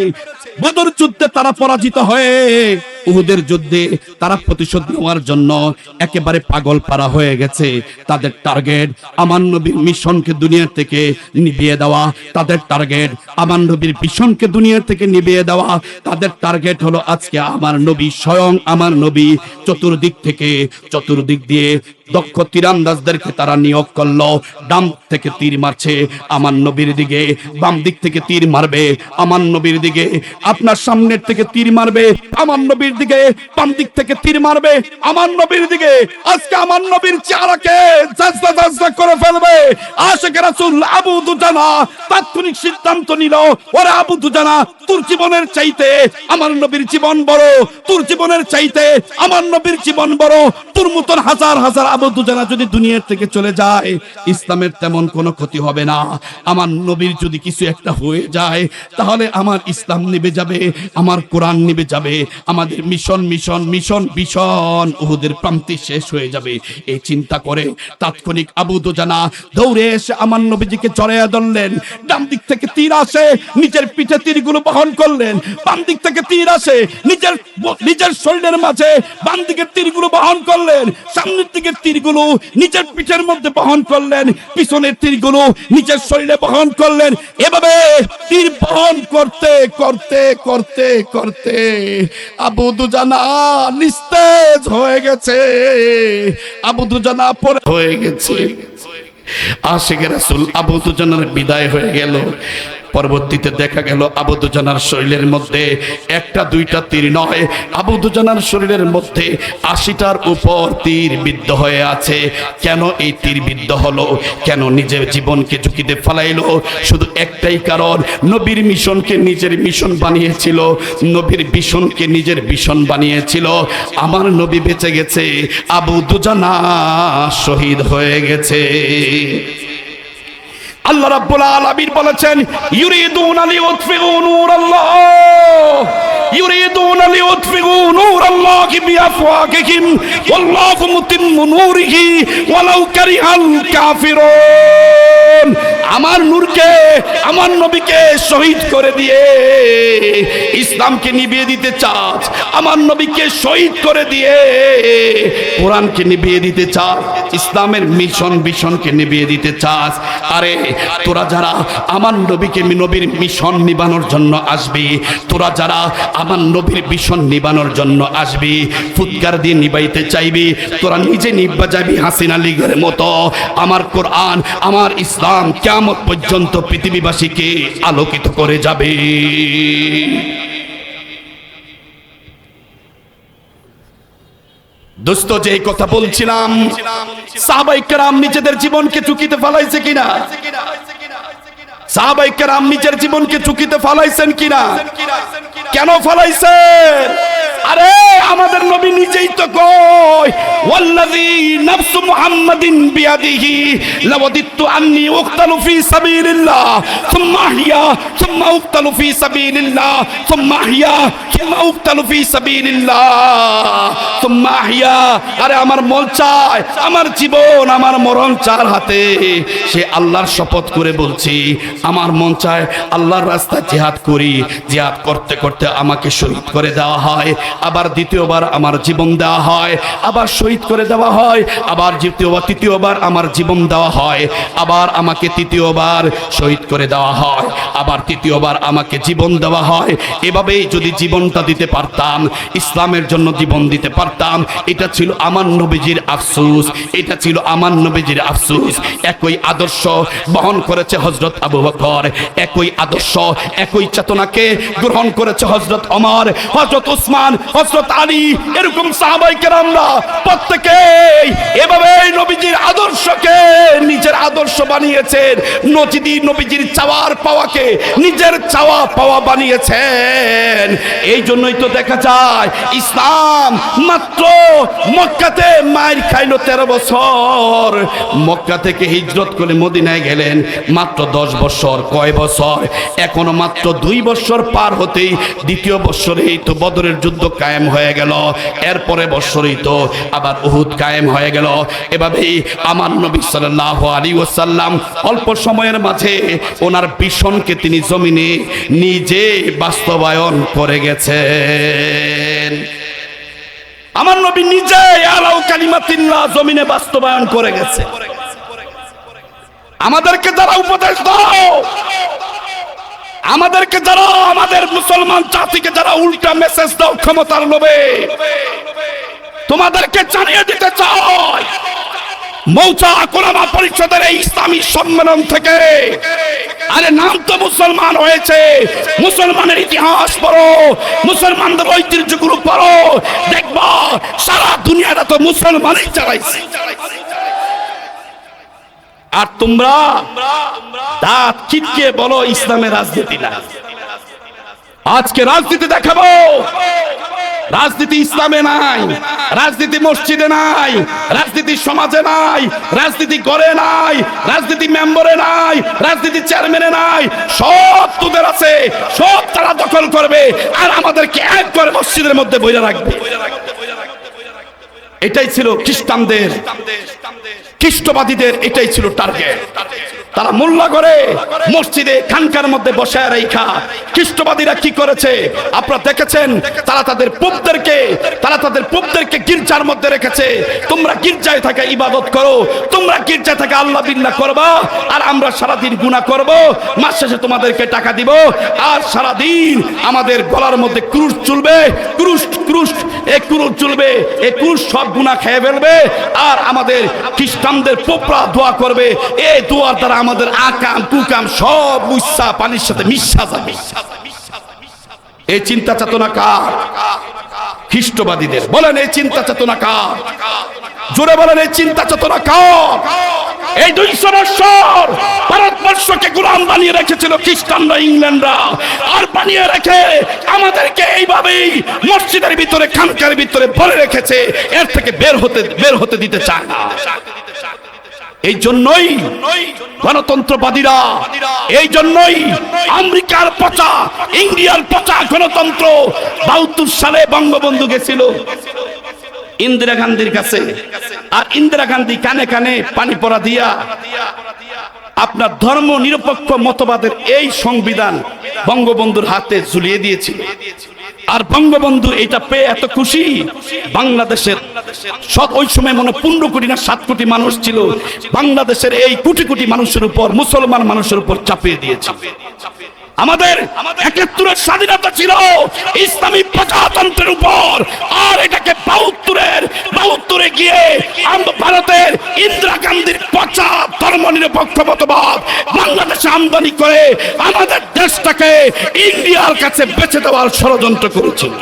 বদর যুদ্ধে তারা পরাজিত হয়ে উহুদের যুদ্ধে তারা প্রতিশোধ নেওয়ার জন্য একেবারে পাগল পারা হয়ে গেছে। তাদের টার্গেট আমার নবীর মিশনকে দুনিয়া থেকে নিভিয়ে দেওয়া, তাদের টার্গেট আমার নবীর মিশনকে দুনিয়া থেকে নিভিয়ে দেওয়া। তাদের টার্গেট হলো আজকে আমার নবী, স্বয়ং আমার নবী চতুর্দিক দিয়ে দক্ষ তীরন্দাজদেরকে তারা নিয়োগ করলো। ডান থেকে তীর মারছে আমার নবীর দিকে, বাম দিক থেকে তীর মারবে আমার নবীর দিকে, আপনার সামনের থেকে তীর মারবে আমার নবীর দিকে, বাম দিক থেকে তীর মারবে আমার নবীর দিকে। আজকে আমার নবীর চেহারাকে জাজদা করে ফেলবে। আশিক রাসূল আবু দুজানা তাৎক্ষণিক সিদ্ধান্ত নিল, ওরে আবু দুজানা, তোর জীবনের চাইতে আমার নবীর জীবন বড়, তোর জীবনের চাইতে আমার নবীর জীবন বড়। তোর মতন হাজার হাজার আবু দুজানা যদি দুনিয়ার থেকে চলে যায়, ইসলামের তেমন কোনো ক্ষতি হবে না। আমার নবীর যদি কিছু একটা হয়ে যায়, তাহলে আমার ইসলাম নিভে যাবে, আমার কোরআন নিভে যাবে, আমাদের মিশন মিশন মিশন ভীষণ উহুদের প্রান্তে শেষ হয়ে যাবে। এই চিন্তা করে তাৎক্ষণিক আবু দুজানা দৌড়ে এসে আমার নবীজিকে জড়াইয়া ধরলেন। ডান দিক থেকে তীর আসে, নিজের পিঠে তীরগুলো বহন করলেন। বাম দিক থেকে তীর আসে, নিজের শরীরের মাঝে বাম দিকের তীরগুলো বহন করলেন। সামনের দিকের তীরগুলো নিজের পিঠের মধ্যে বহন করলেন, পিছনের তীরগুলো নিজের শরীরে বহন করলেন। এভাবে তীর বহন করতে করতে করতে করতে আবু দুজানা নিস্তেজ হয়ে গেছে, আবু দুজানা পরে হয়ে গেছে। আশিক রাসূল আবু দুজানার বিদায় হয়ে গেল। পরবর্তীতে দেখা গেল আবু দুজানার শরীরের মধ্যে একটা দুইটা তীর নয়, আবু দুজানার শরীরের মধ্যে ৮০টার উপর তীর বিদ্ধ হয়ে আছে। কেন এই তীর বিদ্ধ হলো, কেন নিজের জীবনকে ঝুঁকিতে ফেলাইলো? শুধু একটাই কারণ, নবীর মিশনকে নিজের মিশন বানিয়েছিল, নবীর ভীষণকে নিজের ভীষণ বানিয়েছিল। আমার নবী বেঁচে গেছে, আবু দুজানা শহীদ হয়ে গেছে। আল্লাহ রাব্বুল আলামিন বলেছেন, ইউরিদুনা লিউতফিউ নূরাল্লাহ, ইউরিদুনা লিউতফিউ নূরাল্লাহি বিআফওয়াহিহিম ওয়াল্লাহু মুতিম্মু নূরিহি ওয়ালাউ কারিহাল কাফিরুন। আমার নূরকে, আমার নবীকে শহীদ করে দিয়ে ইসলামকে নিভিয়ে দিতে চাস, আমার নবীকে শহীদ করে দিয়ে কোরআনকে নিভিয়ে দিতে চাস, ইসলামের মিশন ভীষণকে নিভিয়ে দিতে চাস। আরে তোরা যারা আমার নবীকে, নবীর মিশন নিবানোর জন্য আসবি, তোরা যারা আমার নবীর মিশন নিবানোর জন্য আসবি, ফুৎকার দিয়ে নিবাইতে চাইবি, তোরা নিজে নিবা যাবি হাসিনা লীগের মতো। আমার কোরআন, আমার ইসলাম কিয়ামত পর্যন্ত পৃথিবীবাসীকে আলোকিত করে যাবে। দোস্ত, যে কথা বলছিলাম, সাহাবায়ে কেরাম নিজেদের জীবনকে ঝুঁকিতে ফেলাইছে কিনা? সাহাবায়ে কেরাম নিজের জীবনকে ঝুঁকিতে ফেলাইছেন কিনা? কেন ফেলাইছেন? আরে আমাদের নবী নিজেই তো কয়, ওয়াল্লাযী নাফসু মুহাম্মাদিন বিয়াদিহি লাওয়াদিতু আন্নী উকতালু ফী সাবিলিল্লাহ সুম্মা আহইয়া সুম্মা উকতালু ফী সাবিলিল্লাহ সুম্মা আহইয়া সুম্মা উকতালু ফী সাবিলিল্লাহ সুম্মা আহইয়া। আরে আমার মন চায়, আমার জীবন, আমার মরণ চার হাতে। সে আল্লাহর শপথ করে বলছি, আমার মন চায় আল্লাহর রাস্তায় জিহাদ করি, জিহাদ করতে করতে আমাকে শহীদ করে দেওয়া হয়, আবার দ্বিতীয়বার আমার জীবন দেওয়া হয়, আবার শহীদ করে দেওয়া হয়, আবার তৃতীয়বার আমার জীবন দেওয়া হয়, আবার আমাকে তৃতীয়বার শহীদ করে দেওয়া হয়, আবার তৃতীয়বার আমাকে জীবন দেওয়া হয়। এভাবেই যদি জীবনটা দিতে পারতাম, ইসলামের জন্য জীবন দিতে পারতাম, এটা ছিল আমার নবীজির আফসোস, এটা ছিল আমার নবীজির আফসোস। একই আদর্শ বহন করেছে হযরত আবু বকর, একই আদর্শ, একই চেতনাকে গ্রহণ করেছে হযরত ওমর, হযরত উসমান, হযরত আলী। এরকম সাহাবায়ে কেরামরা প্রত্যেকেই এভাবে নবীজির আদর্শকে নিজের আদর্শ বানিয়েছেন, নবীজির চাওয়ার পাওয়াকে নিজের চাওয়া পাওয়া বানিয়েছেন। এই জন্যই তো দেখা যায় ইসলাম মাত্র মক্কাতে মায়ের খাইল 13 বছর, মক্কা থেকে হিজরত করে মদিনায় গেলেন মাত্র 10 বছর। কয় বছর? এখনো মাত্র 2 বছর পার হতেই দ্বিতীয় বছরেই তো বদরের যুদ্ধ কায়েম হয়ে গেল, এরপরে বছরই তো আবার উহুদ কায়েম হয়ে গেল। এভাবেই আমার নবী সাল্লাল্লাহু আলাইহি ওয়াসাল্লাম অল্প সময়ের মাঝে ওনার ভীষণকে তিনি জমিনে নিজে বাস্তবায়ন করে গেছেন। আমার নবী নিজে আলাউ কালিমাতিল্লাহ জমিনে বাস্তবায়ন করে গেছে। আমাদেরকে যারা উপদেশ দাও, আমাদেরকে যারা, আমাদের মুসলমান জাতিকে যারা উল্টা মেসেজ দাও ক্ষমতার লোভে, তোমাদেরকে জানিয়ে দিতে চাই, মৌচা কোলামা পরিষদের এই ইসলামী সম্মেলন থেকে, আরে নাম তো মুসলমান হয়েছে, মুসলমানের ইতিহাস পড়ো, মুসলমানদের ঐতিহ্যগুলো পড়ো, দেখবা সারা দুনিয়াটা তো মুসলমানই চালাইছে। আর তোমরা দাঁত চিটকে বলো ইসলামের রাজনীতি না। আজকে রাজনীতি দেখাবো, রাজনীতি ইসলামে নাই, রাজনীতি মসজিদে নাই, রাজনীতি সমাজে নাই, রাজনীতি করে নাই, রাজনীতি মেম্বারে নাই, রাজনীতি চেয়ারম্যানে নাই, সব তোদের আছে, সব তারা দখল করবে আর আমাদেরকে এক করে মসজিদের মধ্যে বইরা রাখবে। এটাই ছিল খ্রিস্টানদের, খ্রিস্টবাদীদের এটাই ছিল টার্গেট। তারা মোল্লা করে মসজিদে খানকার মধ্যে বসায় রাখা। খ্রিস্টবাদীরা কি করেছে আপনারা দেখেছেন, তারা তাদের পোপদেরকে গির্জার মধ্যে রেখেছে। তোমরা গির্জায় থাকা ইবাদত করো, তোমরা গির্জায় থাকা আল্লাহ বিল্লাহ করবা, আর আমরা সারাদিন গুনাহ করব, মাস শেষে তোমাদেরকে টাকা দিব, আর সারাদিন আমাদের গলার মধ্যে ক্রুশ চলবে, ক্রুশ চলবে, এই ক্রুশ সব গুনাহ খেয়ে ফেলবে, আর আমাদের খ্রিস্টানদের পোপরা দোয়া করবে, এই দোয়ার দ্বারা আমাদের আকাম কুকাম সব মুসা পানির সাথে মিশা যাবে। এই চিন্তা চেতনা কার? খ্রিস্টবাদীদের। বলেন এই চিন্তা চেতনা কার? জোরে বলেন এই চিন্তা চেতনা কার? এই 200 বছর ভারতবর্ষকে গোলাম বানিয়ে রেখেছিল খ্রিস্টানরা, ইংল্যান্ডরা, আর বানিয়ে রেখে আমাদেরকে এইভাবেই মসজিদের ভিতরে খানকার ভিতরে ভরে রেখেছে। এর থেকে বের হতে দিতে চায় না। এই জন্যই গণতন্ত্রবাদীরা, এই জন্যই আমেরিকার পচা, ইন্ডিয়ার পচা গণতন্ত্র। 72 সালে বঙ্গবন্ধু গেছিল ইন্দিরা গান্ধীর কাছে, আর ইন্দিরা গান্ধী কানে কানে পানি পড়া দিয়া আপনার ধর্ম নিরপেক্ষ মতবাদের এই সংবিধান বঙ্গবন্ধুর হাতে ঝুলিয়ে দিয়েছিল। আর বঙ্গবন্ধু এটা পেয়ে এত খুশি, বাংলাদেশের ওই সময় মনে 15 কোটি না 7 কোটি মানুষ ছিল, বাংলাদেশের এই কোটি কোটি মানুষের উপর, মুসলমান মানুষের উপর চাপিয়ে দিয়েছে। আমাদের 71-এর স্বাধীনতা ছিল ইসলামী প্রজাতন্ত্রের উপর, আর এটাকে 72-এ গিয়ে ভারতের ইন্দিরা গান্ধীর পচা ধর্মনিরপেক্ষ মতবাদ বাংলাদেশে আমদানি করে আমাদের দেশটাকে ইন্ডিয়ার কাছে বেচে দেওয়ার ষড়যন্ত্র করেছিল।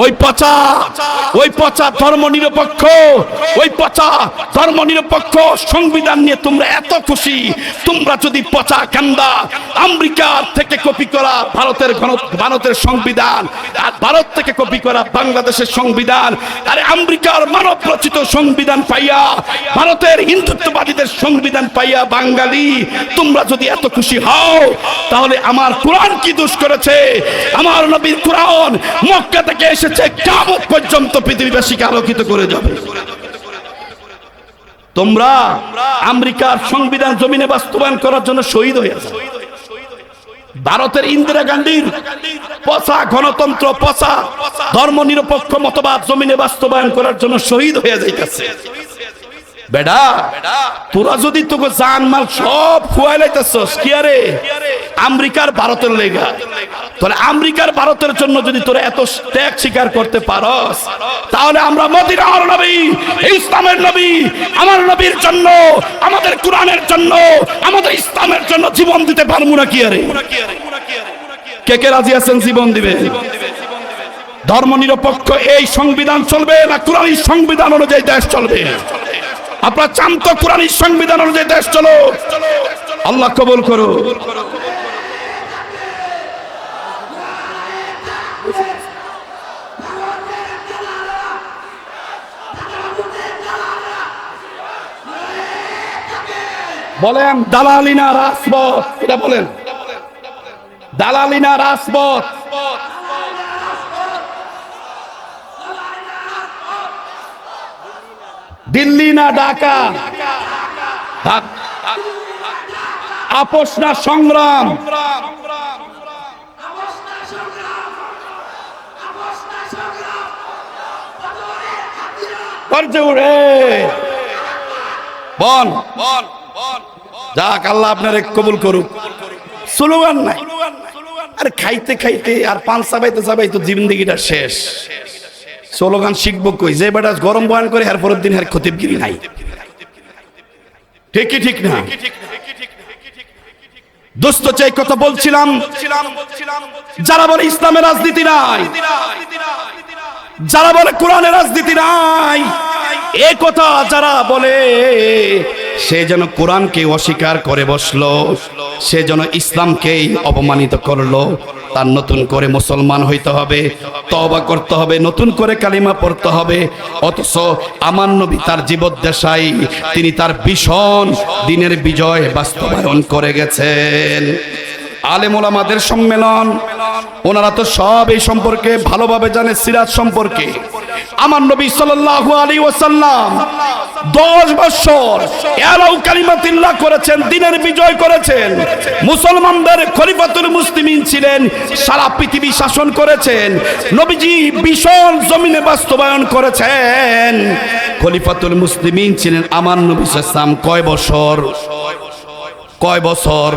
ওই পচা ধর্মনিরপেক্ষ সংবিধান নিয়ে তোমরা এত খুশি। তোমরা যদি পচা কান্দা আমেরিকার থেকে কপি করা ভারতের সংবিধান, আর ভারত থেকে কপি করা বাংলাদেশের সংবিধান, আরে আমেরিকার মানব রচিত সংবিধান পাইয়া, ভারতের হিন্দুত্ববাদীদের সংবিধান পাইয়া বাঙালি তোমরা যদি এত খুশি হও, তাহলে আমার কোরআন কি দোষ করেছে? আমার নবীর কোরআন মক্কা থেকে এসেছে, কিয়ামত পর্যন্ত পৃথিবীবাসীকে আলোকিত করে যাবে। তোমরা আমেরিকার সংবিধান জমিনে বাস্তবায়ন করার জন্য শহীদ হয়েছে। ভারতের ইন্দিরা গান্ধীর পচা গণতন্ত্র, পচা ধর্মনিরপেক্ষ মতবাদ জমিনে বাস্তবায়ন করার জন্য শহীদ হয়ে যাইতেছে। বেডা তোরা যদি তোকে জানমাল সব খুয়াই লাইতেছস কি আরে আমেরিকার ভারতের লেগা, তাহলে আমেরিকার ভারতের জন্য যদি তোরা এত ত্যাগ স্বীকার করতে পারস, তাহলে আমরা মদিনার নবী, ইসলামের নবী, আমার নবীর জন্য, আমাদের কোরআনের জন্য, আমাদের ইসলামের জন্য জীবন দিতে পারবো না কি আরে? কে কে রাজি আছেন জীবন দিবে? ধর্মনিরপেক্ষ এই সংবিধান চলবে না কোরআনী সংবিধান অনুযায়ী দেশ চলবে? আপনারা চান তো কোরআনী সংবিধান অনুযায়ী দেশ চলো? আল্লাহ কবুল করো। বলেন দালালি না রাজপথ, এটা বলেন দালালি না রাজপথ। দিল্লি না ঢাকা, আপোষ না সংগ্রাম, বল যাক, আল্লাহ আপনার কবুল করুক। স্লোগান নাই, আর খাইতে খাইতে আর পান চাবাইতে চাবাইতে জিন্দেগিটা শেষ। স্লোগান শিখবো কই? যে বেটা গরম বয়ান করে এর পরের দিন এর খতিবগিরি নাই। ঠিকই ঠিক না? দোস্ত চাই কথা বলছিলাম, যারা বলে ইসলামের রাজনীতি নাই, যারা বলে কোরআনের রাজনীতি নাই, এ কথা যারা বলে সে যেন কোরআনকে অস্বীকার করে বসলো, সে যেন ইসলামকেই অপমানিত করলো। তার নতুন করে মুসলমান হইতে হবে, তওবা করতে হবে, নতুন করে কালিমা পড়তে হবে। অথচ আমার নবী তার জীবদ্দশায় তিনি তার ভীষণ দিনের বিজয় বাস্তবায়ন করে গেছেন। আলেম ওলামাদের সম্মেলন, ওনারা তো সব এই সম্পর্কে ভালোভাবে জানে, সিরাত সম্পর্কে। আমার নবী সাল্লাল্লাহু আলাইহি ওয়াসাল্লাম 10 বছর এলাউ কালিমাতিল্লাহ করেছেন, দিনের বিজয় করেছেন, মুসলমানদের খলিফাতুল মুসলিমিন ছিলেন, সারা পৃথিবী শাসন করেছেন। নবীজি ভীষণ জমিনে বাস্তবায়ন করেছেন। খলিফাতুল মুসলিমিন ছিলেন আমার নবী সাল্লাল্লাহু আলাইহি ওয়াসাল্লাম কয় বছর? কয় বছর?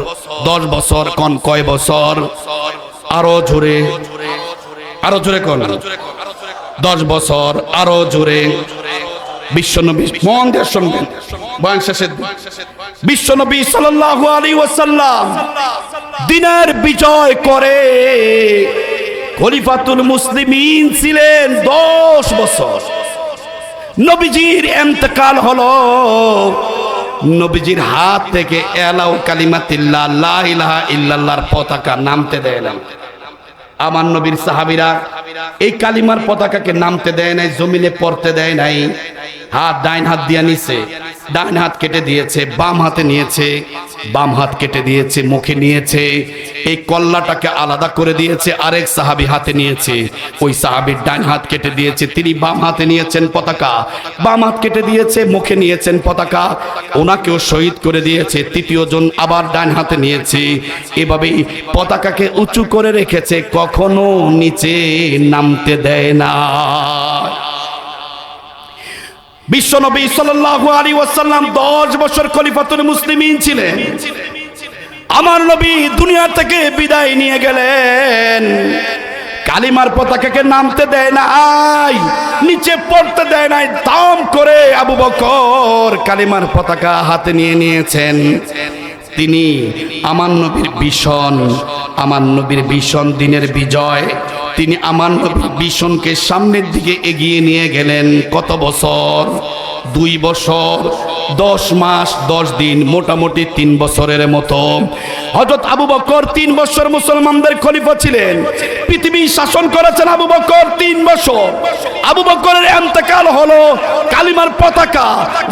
10 বছর। কোন কয় বছর? আরো জোরে, আরো জোরে কোন? 10 বছর। আরো জোরে। বিশ্বনবী, মন দিয়ে শুনবেন, বয়ান শেষের বিশ্বনবী সাল্লাল্লাহু আলাইহি ওয়াসাল্লাম দিনের বিজয় করে খলিফাতুল মুসলিমিন ছিলেন 10 বছর। নবীজির ইন্তেকাল হলো, নবীজির হাত থেকে এলাউ কালিমাতিল্লাহ লা ইলাহা ইল্লাল্লাহর পতাকা নামতে দেয় না। আমার নবীর সাহাবীরা এই কালিমার পতাকাকে নামতে দেয় নাই, জমিনে পড়তে দেয় নাই। হাত ডাইন হাত দিয়ে নিছে, ডাইন হাত কেটে দিয়েছে, বাম হাতে নিয়েছে, বাম হাত কেটে দিয়েছে, মুখে নিয়েছে, এই কল্লাটাকে আলাদা করে দিয়েছে, আরেক সাহাবী হাতে নিয়েছে, ওই সাহাবীর ডাইন হাত কেটে দিয়েছে, তিনি বাম হাতে নিয়েছেন পতাকা, বাম হাত কেটে দিয়েছে, মুখে নিয়েছেন পতাকা, ওনাকেও শহীদ করে দিয়েছে, তৃতীয় জন আবার ডাইন হাতে নিয়েছে। এভাবেই পতাকাকে উঁচু করে রেখেছে, কখনো নিচে নামতে দেয় না। বিশ্বনবী সাল্লাল্লাহু আলাইহি ওয়াসাল্লাম 10 বছর খলিফাতুল মুসলিমিন ছিলেন। আমার নবী দুনিয়া থেকে বিদায় নিয়ে গেলেন, কালিমার পতাকাকে নামতে দেয় নাই, নিচে পড়তে দেয় নাই। দাম করে আবু বকর কালিমার পতাকা হাতে নিয়ে নিয়েছেন। তিনি আমার নবীর ভীষণ, আমার নবীর ভীষণ দিনের বিজয়, তিনি আমার নবীর ভীষণকে সামনের দিকে এগিয়ে নিয়ে গেলেন। কত বছর? 2 বছর 10 মাস 10 দিন, মোটামুটি 3 বছরের মতো। হযরত আবু বকর 3 বছর মুসলমানদের খলিফা ছিলেন, পৃথিবী শাসন করেছেন আবু বকর 3 বছর। আবু বকরের ইন্তেকাল হলো, কালিমার পতাকা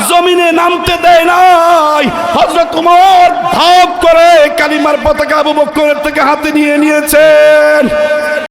জমিনে নামতে দেয় নাই। হযরত ওমর ধাপ করে কালিমার পতাকা আবু বকরের থেকে হাতে নিয়ে নিয়েছেন।